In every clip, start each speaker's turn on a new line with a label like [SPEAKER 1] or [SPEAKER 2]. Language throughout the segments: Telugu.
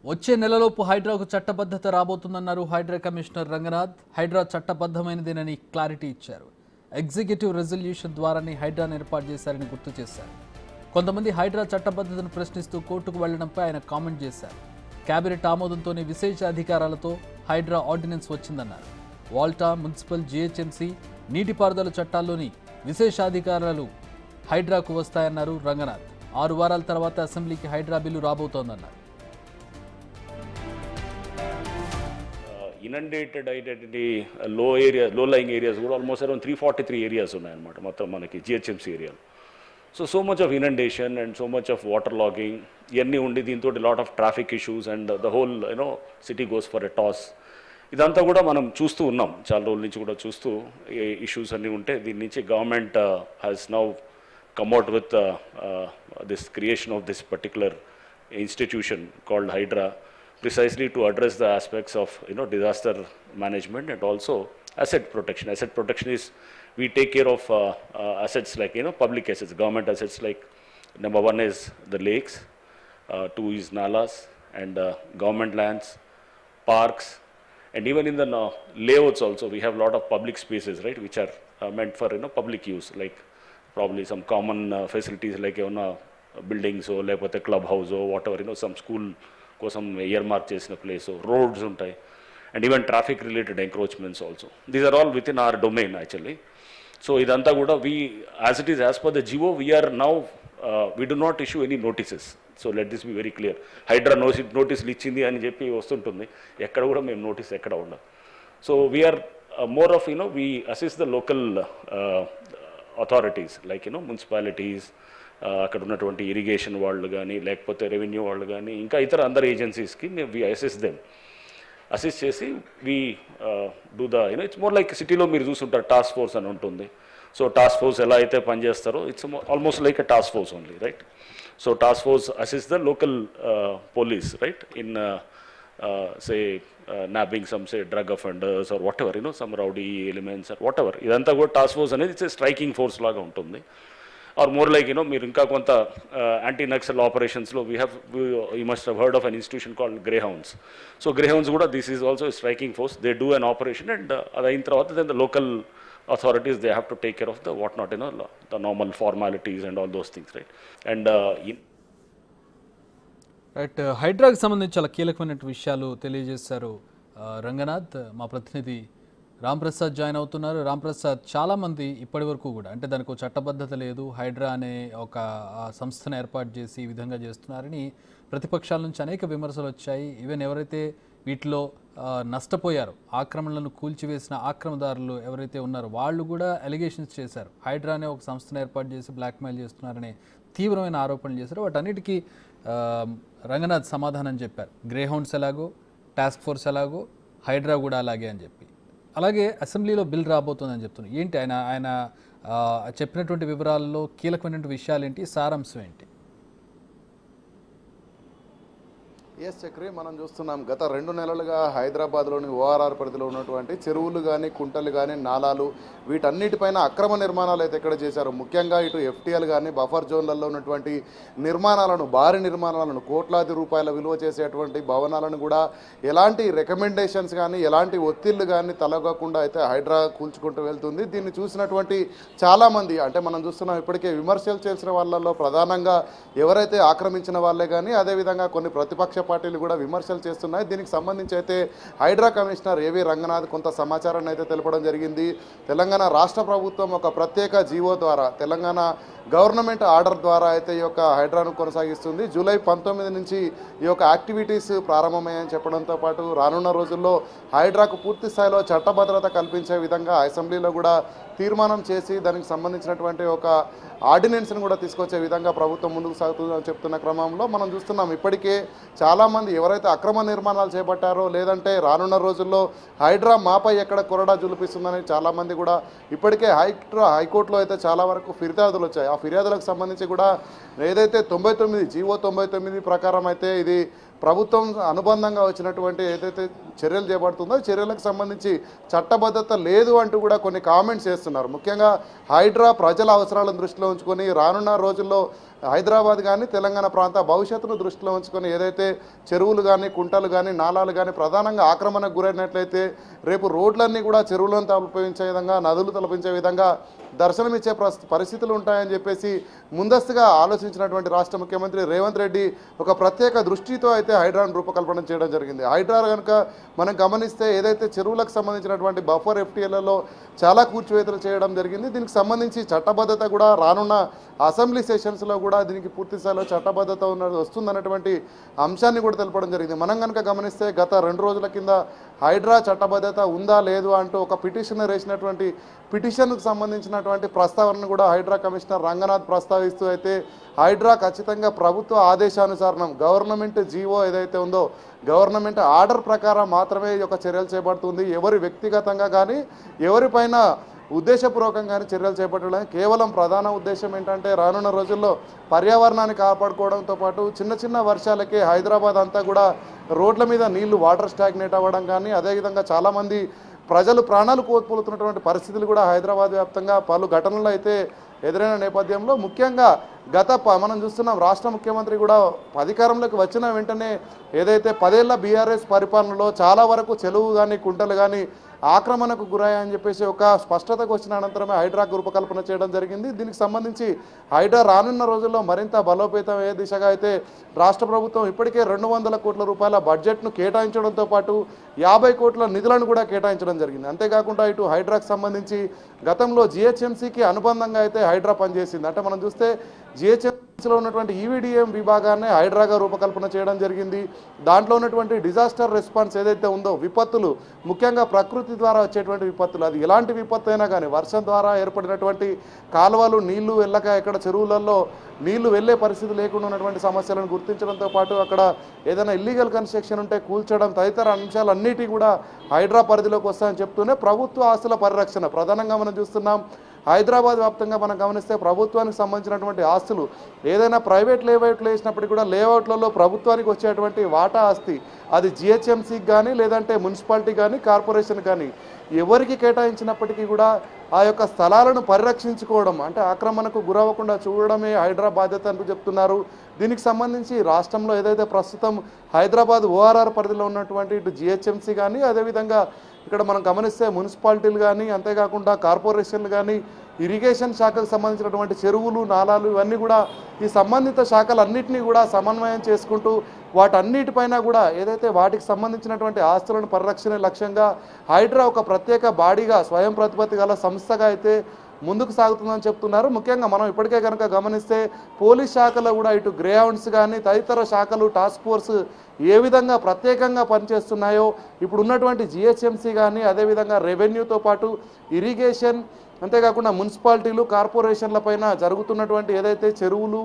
[SPEAKER 1] వచ్చే నెలలోపు హైడ్రాకు చట్టబద్ధత రాబోతుందన్నారు హైడ్రా కమిషనర్ రంగనాథ్. హైడ్రా చట్టబద్ధమైనదేనని క్లారిటీ ఇచ్చారు. ఎగ్జిక్యూటివ్ రెజల్యూషన్ ద్వారానే హైడ్రాను ఏర్పాటు చేశారని గుర్తు చేశారు. కొంతమంది హైడ్రా చట్టబద్ధతను ప్రశ్నిస్తూ కోర్టుకు వెళ్లడంపై ఆయన కామెంట్ చేశారు. కేబినెట్ ఆమోదంతోనే విశేష అధికారాలతో హైడ్రా ఆర్డినెన్స్ వచ్చిందన్నారు. వాల్టా, మున్సిపల్, జీహెచ్ఎంసీ, నీటిపారుదల చట్టాల్లోని విశేషాధికారాలు హైడ్రాకు వస్తాయన్నారు రంగనాథ్. 6 వారాల తర్వాత అసెంబ్లీకి హైడ్రా బిల్లు రాబోతోందన్నారు.
[SPEAKER 2] Inundated identity, low lying areas కూడా almost around 343 areas ఉన్నాయన్నమాట మొత్తం మనకి GHMC area. So much of inundation and so much of water logging ఇవన్నీ ఉండి దీంతో lot of traffic issues and the whole city goes for a toss. ఇదంతా కూడా మనం చూస్తూ ఉన్నాం, చాలా రోజుల నుంచి కూడా చూస్తూ ఇష్యూస్ అన్నీ ఉంటే దీని నుంచి government has now come out with this creation of this particular institution called Hydra, precisely to address the aspects of disaster management and also asset protection. Asset protection is we take care of assets like public assets, government assets like number 1 is the lakes, 2 is nalas and government lands, parks, and even in the layouts also we have a lot of public spaces, right, which are meant for public use, like probably some common facilities like buildings or like a clubhouse or whatever, some school kosam earmark chesina place, or roads untai, and even traffic related encroachments also. These are all within our domain actually. So idantha kuda we, as it is as per the GO, we are now we do not issue any notices. So let this be very clear. Hydra notice ichindi ani cheppi vastuntundi, ekkada kuda mem notice ekkada unda. So we are more of we assist the local authorities like municipalities, అక్కడ ఉన్నటువంటి ఇరిగేషన్ వాళ్ళు కానీ లేకపోతే రెవెన్యూ వాళ్ళు కానీ ఇంకా ఇతర అందరు ఏజెన్సీస్కి వి అసిస్ట్ చేసి we do the it's more like సిటీలో మీరు చూస్తుంటారు టాస్క్ ఫోర్స్ అని ఉంటుంది. సో టాస్క్ ఫోర్స్ ఎలా అయితే పనిచేస్తారో it's almost like a task force only, right. So task force assist the local police, right, in say nabbing some say drug offenders or whatever, some rowdy elements or whatever. Idantha kuda task force anedi it's a striking force laga untundi, or more like meer inka konta anti naxal operations lo you must have heard of an institution called Greyhounds. So Greyhounds kuda this is also a striking force. They do an operation and adain tarvata then the local authorities, they have to take care of the what not the normal formalities and all those things, right. And
[SPEAKER 1] right, హైడ్రాకి సంబంధించి చాలా కీలకమైన విషయాలు తెలియజేశారు రంగనాథ్. మా ప్రతినిధి రాంప్రసాద్ జాయిన్ అవుతున్నారు. రాంప్రసాద్, చాలామంది ఇప్పటి వరకు కూడా అంటే దానికి ఒక చట్టబద్ధత లేదు, హైడ్రా అనే ఒక సంస్థను ఏర్పాటు చేసి ఈ విధంగా చేస్తున్నారని ప్రతిపక్షాల నుంచి అనేక విమర్శలు వచ్చాయి. ఈవెన్ ఎవరైతే వీటిలో నష్టపోయారో, ఆక్రమణలను కూల్చివేసిన ఆక్రమణదారులు ఎవరైతే ఉన్నారో వాళ్ళు కూడా అలిగేషన్స్ చేశారు. హైడ్రా అనే ఒక సంస్థను ఏర్పాటు చేసి బ్లాక్మెయిల్ చేస్తున్నారనే తీవ్రమైన ఆరోపణలు చేశారు. వాటన్నిటికీ రంగనాథ్ సమాధానం చెప్పారు. గ్రేహౌండ్స్ ఎలాగో, టాస్క్ ఫోర్స్ ఎలాగో, హైడ్రా కూడా అలాగే అని చెప్పి. అలాగే అసెంబ్లీలో బిల్ రాబోతుందని చెప్తున్నారు. ఏంటి ఆయన చెప్పినటువంటి వివరాల్లో కీలకమైనటువంటి విషయాలు ఏంటి, సారాంశం ఏంటి?
[SPEAKER 3] ఎస్ చక్రి, మనం చూస్తున్నాం గత 2 నెలలుగా హైదరాబాద్లోని ఓఆర్ఆర్ పరిధిలో ఉన్నటువంటి చెరువులు కానీ, కుంటలు కానీ, నాలాలు, వీటన్నిటిపైన అక్రమ నిర్మాణాలు అయితే ఎక్కడ చేశారు. ముఖ్యంగా ఇటు ఎఫ్టీఎల్ కానీ బఫర్ జోన్లలో ఉన్నటువంటి నిర్మాణాలను, భారీ నిర్మాణాలను, కోట్లాది రూపాయల విలువ చేసేటువంటి భవనాలను కూడా ఎలాంటి రికమెండేషన్స్ కానీ, ఎలాంటి ఒత్తిళ్లు కానీ తలగకుండా అయితే హైడ్రా కూల్చుకుంటూ వెళ్తుంది. దీన్ని చూసినటువంటి చాలామంది, అంటే మనం చూస్తున్నాం ఇప్పటికే విమర్శలు చేసిన వాళ్ళలో ప్రధానంగా ఎవరైతే ఆక్రమించిన వాళ్ళే కానీ, అదేవిధంగా కొన్ని ప్రతిపక్ష పార్టీలు కూడా విమర్శలు చేస్తున్నాయి. దీనికి సంబంధించి అయితే హైడ్రా కమిషనర్ ఏవి రంగనాథ్ కొంత సమాచారాన్ని అయితే తెలపడం జరిగింది. తెలంగాణ రాష్ట్ర ప్రభుత్వం ఒక ప్రత్యేక జీవో ద్వారా, తెలంగాణ గవర్నమెంట్ ఆర్డర్ ద్వారా అయితే ఈ యొక్క హైడ్రాను కొనసాగిస్తుంది. జూలై 19 నుంచి ఈ యొక్క యాక్టివిటీస్ ప్రారంభమయ్యాయని చెప్పడంతో పాటు రానున్న రోజుల్లో హైడ్రాకు పూర్తి స్థాయిలో చట్టభద్రత కల్పించే విధంగా అసెంబ్లీలో కూడా తీర్మానం చేసి దానికి సంబంధించినటువంటి ఒక ఆర్డినెన్స్ని కూడా తీసుకొచ్చే విధంగా ప్రభుత్వం ముందుకు సాగుతుందని చెప్తున్న క్రమంలో మనం చూస్తున్నాం ఇప్పటికే చాలామంది ఎవరైతే అక్రమ నిర్మాణాలు చేపట్టారో, లేదంటే రానున్న రోజుల్లో హైడ్రా మాపై ఎక్కడ కొరడా జులిపిస్తుందని చాలామంది కూడా ఇప్పటికే హైకోర్టులో అయితే చాలా వరకు ఫిర్యాదులు వచ్చాయి. ఆ ఫిర్యాదులకు సంబంధించి కూడా ఏదైతే 99 జీవో 99 ప్రకారం అయితే ఇది ప్రభుత్వం అనుబంధంగా వచ్చినటువంటి ఏదైతే చర్యలు చేపడుతుందో చర్యలకు సంబంధించి చట్టబద్ధత లేదు అంటూ కూడా కొన్ని కామెంట్స్ చేస్తున్నారు. ముఖ్యంగా హైడ్రా ప్రజల అవసరాలను దృష్టిలో ఉంచుకొని రానున్న రోజుల్లో హైదరాబాద్ కానీ తెలంగాణ ప్రాంత భవిష్యత్తును దృష్టిలో ఉంచుకొని ఏదైతే చెరువులు కానీ కుంటలు కానీ నాలాలు కానీ ప్రధానంగా ఆక్రమణకు గురైనట్లయితే రేపు రోడ్లన్నీ కూడా చెరువులను తలపించే విధంగా నదులు తలపించే విధంగా దర్శనమిచ్చే పరిస్థితులు ఉంటాయని చెప్పేసి ముందస్తుగా ఆలోచించినటువంటి రాష్ట్ర ముఖ్యమంత్రి రేవంత్ రెడ్డి ఒక ప్రత్యేక దృష్టితో అయితే హైడ్రాను రూపకల్పన చేయడం జరిగింది. హైడ్రా కనుక మనం గమనిస్తే ఏదైతే చెరువులకు సంబంధించినటువంటి బఫర్ ఎఫ్టీఎల్లలో చాలా కూర్చివేతలు చేయడం జరిగింది. దీనికి సంబంధించి చట్టబద్ధత కూడా రానున్న అసెంబ్లీ సెషన్స్లో కూడా దీనికి పూర్తి స్థాయిలో చట్టబద్ధత వస్తుందన్నటువంటి అంశాన్ని కూడా తెలపడం జరిగింది. మనం కనుక గమనిస్తే గత 2 రోజుల కింద హైడ్రా చట్టబద్ధత ఉందా లేదు అంటూ ఒక పిటిషనర్ వేసినటువంటి పిటిషన్కు సంబంధించినటువంటి ప్రస్తావనను కూడా హైడ్రా కమిషనర్ రంగనాథ్ ప్రస్తావిస్తూ అయితే హైడ్రా ఖచ్చితంగా ప్రభుత్వ ఆదేశానుసారం గవర్నమెంట్ జీవో ఏదైతే ఉందో గవర్నమెంట్ ఆర్డర్ ప్రకారం మాత్రమే ఈ యొక్క చర్యలు చేపడుతుంది. ఎవరి వ్యక్తిగతంగా కానీ ఎవరిపైన ఉద్దేశపూర్వకంగానే చర్యలు చేపట్టడం కేవలం ప్రధాన ఉద్దేశం ఏంటంటే రానున్న రోజుల్లో పర్యావరణాన్ని కాపాడుకోవడంతో పాటు చిన్న చిన్న వర్షాలకే హైదరాబాద్ అంతా కూడా రోడ్ల మీద నీళ్లు వాటర్ స్టాగ్నేట్ అవ్వడం కానీ అదేవిధంగా చాలామంది ప్రజలు ప్రాణాలు కోల్పోతున్నటువంటి పరిస్థితులు కూడా హైదరాబాద్ వ్యాప్తంగా పలు ఘటనలు అయితే ఎదురైన నేపథ్యంలో ముఖ్యంగా మనం చూస్తున్నాం రాష్ట్ర ముఖ్యమంత్రి కూడా అధికారంలోకి వచ్చిన వెంటనే ఏదైతే 10 ఏళ్ల బీఆర్ఎస్ పరిపాలనలో చాలా వరకు చెరువు కానీ కుంటలు కానీ ఆక్రమణకు గురయ్యాయని చెప్పేసి ఒక స్పష్టతకు వచ్చిన అనంతరమే హైడ్రాకు రూపకల్పన చేయడం జరిగింది. దీనికి సంబంధించి హైడ్రా రానున్న రోజుల్లో మరింత బలోపేతం అయ్యే దిశగా అయితే రాష్ట్ర ప్రభుత్వం ఇప్పటికే 200 కోట్ల రూపాయల బడ్జెట్ను కేటాయించడంతో పాటు 50 కోట్ల నిధులను కూడా కేటాయించడం జరిగింది. అంతేకాకుండా ఇటు హైడ్రాకు సంబంధించి గతంలో జిహెచ్ఎంసీకి అనుబంధంగా అయితే హైడ్రా పనిచేసింది. అంటే మనం చూస్తే జిహెచ్ఎంసీలో ఉన్నటువంటి ఈవీడీఎం విభాగాన్ని హైడ్రాగా రూపకల్పన చేయడం జరిగింది. దాంట్లో ఉన్నటువంటి డిజాస్టర్ రెస్పాన్స్ ఏదైతే ఉందో విపత్తులు ముఖ్యంగా ప్రకృతి ద్వారా వచ్చేటువంటి విపత్తులు అది ఎలాంటి విపత్తు అయినా కానీ వర్షం ద్వారా ఏర్పడినటువంటి కాలువలు నీళ్లు వెళ్ళక ఎక్కడ చెరువులలో నీళ్లు వెళ్ళే పరిస్థితి లేకుండా ఉన్నటువంటి సమస్యలను గుర్తించడంతో పాటు అక్కడ ఏదైనా ఇల్లీగల్ కన్స్ట్రక్షన్ ఉంటే కూల్చడం తదితర అంశాలన్నిటి కూడా హైడ్రా పరిధిలోకి వస్తాయని చెప్తూనే ప్రభుత్వ ఆస్తుల పరిరక్షణ ప్రధానంగా మనం చూస్తున్నాం. హైదరాబాద్ వ్యాప్తంగా మనం గమనిస్తే ప్రభుత్వానికి సంబంధించినటువంటి ఆస్తులు ఏదైనా ప్రైవేట్ లేఅవుట్లు వేసినప్పటికీ కూడా లేఅవుట్లలో ప్రభుత్వానికి వచ్చేటువంటి వాటా ఆస్తి అది జిహెచ్ఎంసీకి కానీ లేదంటే మున్సిపాలిటీ కానీ కార్పొరేషన్ కానీ ఎవరికి కేటాయించినప్పటికీ కూడా ఆ యొక్క స్థలాలను పరిరక్షించుకోవడం అంటే ఆక్రమణకు గురవ్వకుండా చూడడమే హైడ్రా బాధ్యత అంటూ చెప్తున్నారు. దీనికి సంబంధించి రాష్ట్రంలో ఏదైతే ప్రస్తుతం హైదరాబాద్ ఓఆర్ఆర్ పరిధిలో ఉన్నటువంటి ఇటు జిహెచ్ఎంసీ కానీ అదేవిధంగా ఇక్కడ మనం గమనిస్తే మున్సిపాలిటీలు కానీ అంతేకాకుండా కార్పొరేషన్లు కానీ ఇరిగేషన్ శాఖకు సంబంధించినటువంటి చెరువులు నాలాలు ఇవన్నీ కూడా ఈ సంబంధిత శాఖలన్నింటినీ కూడా సమన్వయం చేసుకుంటూ వాటన్నిటిపైన కూడా ఏదైతే వాటికి సంబంధించినటువంటి ఆస్తులను పరిరక్షణ లక్ష్యంగా హైడ్రా ఒక ప్రత్యేక బాడీగా స్వయం ప్రతిపత్తి గల సంస్థగా అయితే ముందుకు సాగుతుందని చెప్తున్నారు. ముఖ్యంగా మనం ఇప్పటికే కనుక గమనిస్తే పోలీస్ శాఖలో కూడా ఇటు గ్రే హౌండ్స్ కానీ తదితర శాఖలు టాస్క్ ఫోర్స్ ఏ విధంగా ప్రత్యేకంగా పనిచేస్తున్నాయో ఇప్పుడు ఉన్నటువంటి జిహెచ్ఎంసీ కానీ అదేవిధంగా రెవెన్యూతో పాటు ఇరిగేషన్ అంతేకాకుండా మున్సిపాలిటీలు కార్పొరేషన్ల పైన జరుగుతున్నటువంటి ఏదైతే చెరువులు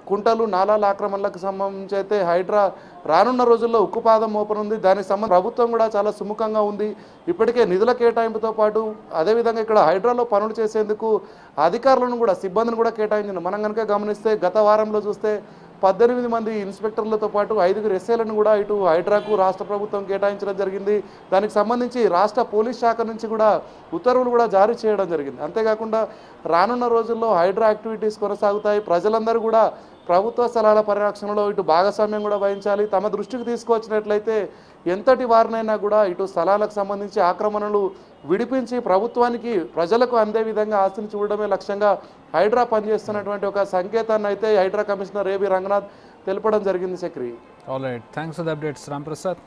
[SPEAKER 3] కుంటలు నాలాల ఆక్రమణలకు సంబంధించి అయితే హైడ్రా రానున్న రోజుల్లో ఉక్కుపాదం మోపనుంది. దానికి సంబంధించి ప్రభుత్వం కూడా చాలా సుముఖంగా ఉంది. ఇప్పటికే నిధుల కేటాయింపుతో పాటు అదేవిధంగా ఇక్కడ హైడ్రాలో పనులు చేసేందుకు అధికారులను కూడా సిబ్బందిని కూడా కేటాయించింది. మనం కనుక గమనిస్తే గత వారంలో చూస్తే 18 మంది ఇన్స్పెక్టర్లతో పాటు 5 ఎస్ఐలను కూడా ఇటు హైడ్రాకు రాష్ట్ర ప్రభుత్వం కేటాయించడం జరిగింది. దానికి సంబంధించి రాష్ట్ర పోలీస్ శాఖ నుంచి కూడా ఉత్తర్వులు కూడా జారీ చేయడం జరిగింది. అంతేకాకుండా రానున్న రోజుల్లో హైడ్రా యాక్టివిటీస్ కొనసాగుతాయి. ప్రజలందరూ కూడా ప్రభుత్వ స్థలాల పరిరక్షణలో ఇటు భాగస్వామ్యం కూడా వహించాలి. తమ దృష్టికి తీసుకొచ్చినట్లయితే ఎంతటి వారినైనా కూడా ఇటు స్థలాలకు సంబంధించి ఆక్రమణలు విడిపించి ప్రభుత్వానికి ప్రజలకు అందే విధంగా ఆస్తిని చూడడమే లక్ష్యంగా హైడ్రా పనిచేస్తున్నటువంటి ఒక సంకేతాన్ని అయితే హైడ్రా కమిషనర్ ఏబి రంగనాథ్ తెలపడం జరిగింది. Chakri
[SPEAKER 1] all right, thanks for the updates Ram Prasad.